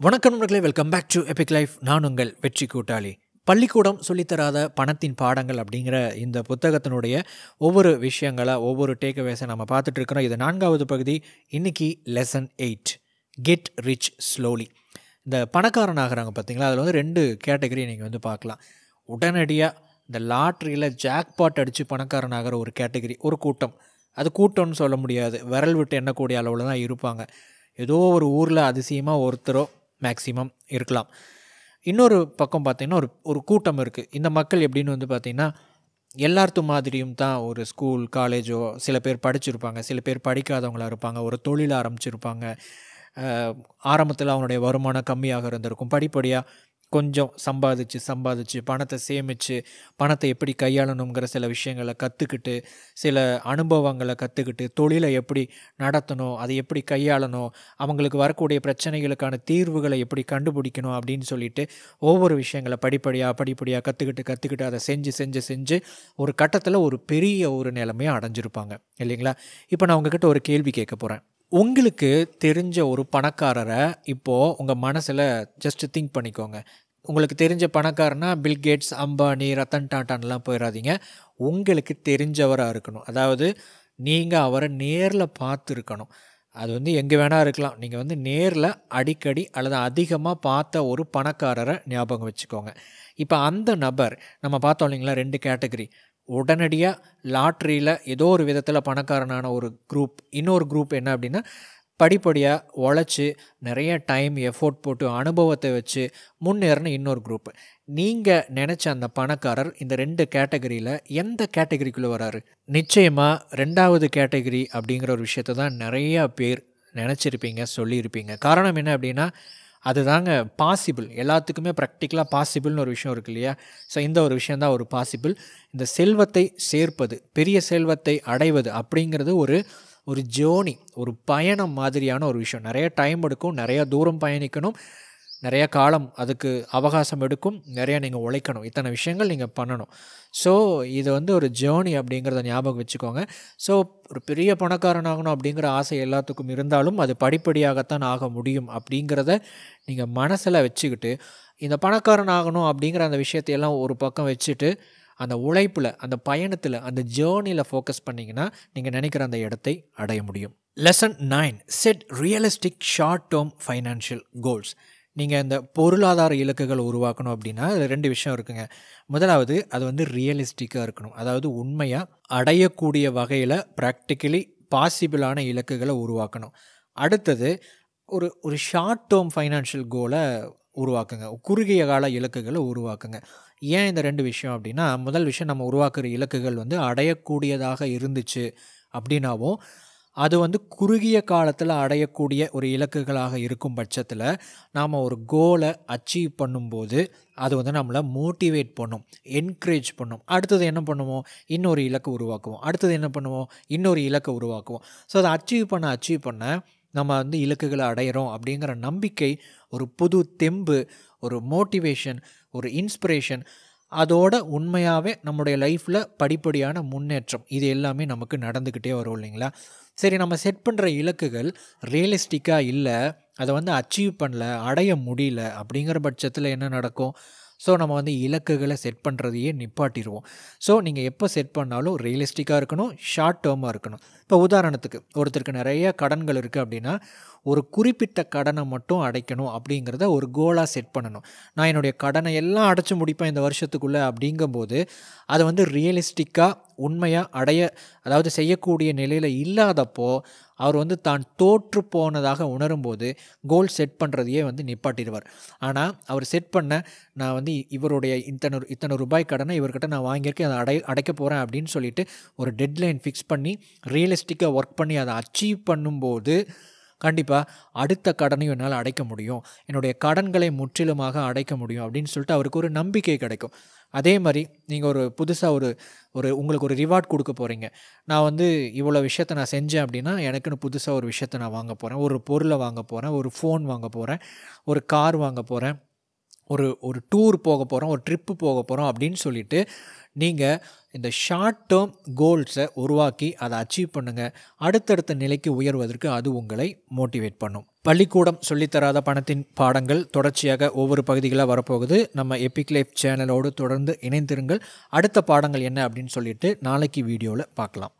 வணக்கம் நண்பர்களே, welcome back to epic life. நான் உங்கள் வெற்றி கூட்டாளி. பள்ளிக்கூடம் சொல்லித்தராத பணத்தின் பாடங்கள் அப்படிங்கிற இந்த புத்தகத்தினுடைய ஒவ்வொரு விஷயங்களை, ஒவ்வொரு டேக்அவேஸை நம்ம பார்த்துட்டு இருக்கிறோம். இது 4வது பகுதி. இன்னைக்கு லெசன் 8, கெட் ரிச் ஸ்லோலி. இந்த பணக்காரன் ஆகிறாங்க பார்த்தீங்களா, அதில் வந்து 2 கேட்டகரி நீங்கள் வந்து பார்க்கலாம். உடனடியாக இந்த லாட்ரியில் ஜாக்பாட் அடித்து பணக்காரன் ஆகிற ஒரு கேட்டகரி, ஒரு கூட்டம். அது கூட்டம்னு சொல்ல முடியாது, விரல் விட்டு எண்ணக்கூடிய அளவில் தான் இருப்பாங்க. ஏதோ ஒரு ஊரில் அதிசயமாக ஒருத்தரோ மேக்ஸிமம் இருக்கலாம். இன்னொரு பக்கம் பார்த்திங்கன்னா ஒரு கூட்டம் இருக்குது. இந்த மக்கள் எப்படின்னு வந்து பார்த்திங்கன்னா, எல்லார்த்து மாதிரியும் தான் ஒரு ஸ்கூல் காலேஜோ சில பேர் படிச்சிருப்பாங்க, சில பேர் படிக்காதவங்களாக இருப்பாங்க, ஒரு தொழில் ஆரம்பிச்சிருப்பாங்க. ஆரம்பத்தில் அவனுடைய வருமானம் கம்மியாக இருந்திருக்கும். படிப்படியாக கொஞ்சம் சம்பாதிச்சு பணத்தை சேமித்து பணத்தை எப்படி கையாளணுங்கிற சில விஷயங்களை கற்றுக்கிட்டு, சில அனுபவங்களை கற்றுக்கிட்டு, தொழிலை எப்படி நடத்தணும், அதை எப்படி கையாளணும், அவங்களுக்கு வரக்கூடிய பிரச்சனைகளுக்கான தீர்வுகளை எப்படி கண்டுபிடிக்கணும் அப்படின்னு சொல்லிட்டு ஒவ்வொரு விஷயங்களை படிப்படியாக கற்றுக்கிட்டு அதை செஞ்சு ஒரு கட்டத்தில் ஒரு பெரிய ஒரு நிலைமையை அடைஞ்சிருப்பாங்க இல்லைங்களா? இப்போ நான் உங்ககிட்ட ஒரு கேள்வி கேட்க போகிறேன். உங்களுக்கு தெரிஞ்ச ஒரு பணக்காரரை இப்போது உங்கள் மனசில் ஜஸ்ட் திங்க் பண்ணிக்கோங்க. உங்களுக்கு தெரிஞ்ச பணக்காரனா பில் கேட்ஸ், அம்பானி, ரத்தன் டாட்டான்லாம் போயிடாதீங்க. உங்களுக்கு தெரிஞ்சவராக இருக்கணும். அதாவது நீங்கள் அவரை நேரில் பார்த்துருக்கணும். அது வந்து எங்கே வேணால் இருக்கலாம். நீங்கள் வந்து நேரில் அடிக்கடி அல்லது அதிகமாக பார்த்த ஒரு பணக்காரரை ஞாபகம் வச்சுக்கோங்க. இப்போ அந்த நபர், நம்ம பார்த்தோம் இல்லைங்களா 2 கேட்டகரி. உடனடியாக லாட்ரியில் ஏதோ ஒரு விதத்தில் பணக்காரனான ஒரு குரூப். இன்னொரு குரூப் என்ன அப்படின்னா, படிப்படியாக உழைச்சி நிறைய டைம் எஃபோர்ட் போட்டு அனுபவத்தை வச்சு முன்னேறின இன்னொரு குரூப்பு. நீங்கள் நினச்ச அந்த பணக்காரர் இந்த 2 கேட்டகரியில் எந்த கேட்டகரிக்குள்ளே வராரு? நிச்சயமாக 2வது கேட்டகரி அப்படிங்கிற ஒரு விஷயத்தை தான் நிறையா பேர் நினச்சிருப்பீங்க, சொல்லியிருப்பீங்க. காரணம் என்ன அப்படின்னா, அதுதாங்க பாசிபிள். எல்லாத்துக்குமே ப்ராக்டிக்கலாக பாசிபிள்னு ஒரு விஷயம் இருக்குது இல்லையா? ஸோ இந்த ஒரு விஷயந்தான் ஒரு பாசிபிள். இந்த செல்வத்தை சேர்ப்பது, பெரிய செல்வத்தை அடைவது அப்படிங்கிறது ஒரு ஜேர்னி, ஒரு பயணம் மாதிரியான ஒரு விஷயம். நிறைய டைம் எடுக்கும், நிறையா தூரம் பயணிக்கணும், நிறைய காலம் அதுக்கு அவகாசம் எடுக்கும், நிறையா நீங்கள் உழைக்கணும், இத்தனை விஷயங்கள் நீங்கள் பண்ணணும். ஸோ இது வந்து ஒரு ஜேர்னி அப்படிங்கிறத ஞாபகம் வச்சுக்கோங்க. ஸோ ஒரு பெரிய பணக்காரன் ஆகணும் அப்படிங்கிற ஆசை எல்லாத்துக்கும் இருந்தாலும் அது படிப்படியாகத்தான் ஆக முடியும் அப்படிங்கிறத நீங்கள் மனசில் வச்சுக்கிட்டு, இந்த பணக்காரன் ஆகணும் அப்படிங்கிற அந்த விஷயத்தையெல்லாம் ஒரு பக்கம் வச்சுட்டு, அந்த உழைப்பில், அந்த பயணத்தில், அந்த ஜேர்னியில் ஃபோக்கஸ் பண்ணிங்கன்னா நீங்கள் நினைக்கிற அந்த இடத்தை அடைய முடியும். Lesson 9, set realistic short term financial goals. நீங்கள் இந்த பொருளாதார இலக்குகள் உருவாக்கணும் அப்படின்னா அதில் 2 விஷயம் இருக்குங்க. முதலாவது, அது வந்து ரியலிஸ்டிக்காக இருக்கணும். அதாவது உண்மையாக அடையக்கூடிய வகையில் ப்ராக்டிக்கலி பாசிபிளான இலக்குகளை உருவாக்கணும். அடுத்தது, ஒரு ஷார்ட் டேர்ம் ஃபைனான்ஷியல் கோலை உருவாக்குங்க, குறுகிய கால இலக்குகளை உருவாக்குங்க. ஏன் இந்த 2 விஷயம் அப்படின்னா, முதல் விஷயம், நம்ம உருவாக்குற இலக்குகள் வந்து அடையக்கூடியதாக இருந்துச்சு அப்படின்னாவும், அது வந்து குறுகிய காலத்தில் அடையக்கூடிய ஒரு இலக்குகளாக இருக்கும் பட்சத்தில் நாம் ஒரு கோலை அச்சீவ் பண்ணும்போது அது வந்து நம்மளை மோட்டிவேட் பண்ணும், என்கரேஜ் பண்ணும். அடுத்தது என்ன பண்ணுவோம்? இன்னொரு இலக்கு உருவாக்குவோம். அடுத்தது என்ன பண்ணுவோம்? இன்னொரு இலக்கை உருவாக்குவோம். ஸோ அதை அச்சீவ் பண்ண நம்ம வந்து இலக்குகளை அடையிறோம் அப்படிங்கிற நம்பிக்கை, ஒரு புது தெம்பு, ஒரு மோட்டிவேஷன், ஒரு இன்ஸ்பிரேஷன், அதோட உண்மையாகவே நம்முடைய லைஃப்பில் படிப்படியான முன்னேற்றம், இது எல்லாமே நமக்கு நடந்துக்கிட்டே வரும் இல்லைங்களா? சரி, நம்ம செட் பண்ணுற இலக்குகள் ரியலிஸ்டிக்காக இல்லை, அதை வந்து அச்சீவ் பண்ணல, அடைய முடியல அப்படிங்கிற பட்சத்தில் என்ன நடக்கும்? ஸோ நம்ம வந்து இலக்குகளை செட் பண்ணுறதையே நிப்பாட்டிடுவோம். ஸோ நீங்கள் எப்போ செட் பண்ணாலும் ரியலிஸ்டிக்காக இருக்கணும், ஷார்ட் டேர்மாக இருக்கணும். இப்போ உதாரணத்துக்கு, ஒருத்தருக்கு நிறைய கடன்கள் இருக்குது அப்படின்னா, ஒரு குறிப்பிட்ட கடனை மட்டும் அடைக்கணும் அப்படிங்கிறத ஒரு கோலாக செட் பண்ணணும். நான் என்னுடைய கடனை எல்லாம் அடைச்சி முடிப்பேன் இந்த வருஷத்துக்குள்ளே அப்படிங்கும்போது அதை வந்து ரியலிஸ்டிக்காக உண்மையாக அதாவது செய்யக்கூடிய நிலையில் இல்லாதப்போ அவர் வந்து தான் தோற்று போனதாக உணரும்போது கோல் செட் பண்ணுறதையே வந்து நிப்பாட்டிடுவார். ஆனால் அவர் செட் பண்ண, நான் வந்து இவருடைய இத்தனை ரூபாய் கடனை இவர்கிட்ட நான் வாங்கியிருக்கேன், அதை அடைக்க போகிறேன் அப்படின்னு சொல்லிட்டு ஒரு டெட்லைன் ஃபிக்ஸ் பண்ணி ரியலிஸ்டிக்காக ஒர்க் பண்ணி அதை அச்சீவ் பண்ணும்போது கண்டிப்பாக அடுத்த கடனையும் என்னால் அடைக்க முடியும், என்னுடைய கடன்களை முற்றிலுமாக அடைக்க முடியும் அப்படின்னு சொல்லிட்டு அவருக்கு ஒரு நம்பிக்கை கிடைக்கும். அதே மாதிரி நீங்கள் ஒரு புதுசாக உங்களுக்கு ஒரு ரிவார்ட் கொடுக்க போகிறீங்க. நான் வந்து இவ்வளோ விஷயத்தை நான் செஞ்சேன் அப்படின்னா எனக்குன்னு புதுசாக ஒரு விஷயத்தை நான் வாங்க போகிறேன், ஒரு பொருளை வாங்க போகிறேன், ஒரு ஃபோன் வாங்க போகிறேன், ஒரு கார் வாங்க போகிறேன், ஒரு டூர் போக போகிறோம், ஒரு ட்ரிப்பு போக போகிறோம் அப்படின்னு சொல்லிட்டு நீங்கள் இந்த ஷார்ட் டேர்ம் கோல்ஸை உருவாக்கி அதை அச்சீவ் பண்ணுங்கள். அடுத்தடுத்த நிலைக்கு உயர்வதற்கு அது உங்களை மோட்டிவேட் பண்ணும். பள்ளிக்கூடம் சொல்லித்தராத பணத்தின் பாடங்கள் தொடர்ச்சியாக ஒவ்வொரு பகுதிகளாக வரப்போகுது. நம்ம எபிக் லைஃப் சேனலோடு தொடர்ந்து இணைந்திருங்கள். அடுத்த பாடங்கள் என்ன அப்படின்னு சொல்லிட்டு நாளைக்கு வீடியோவில் பார்க்கலாம்.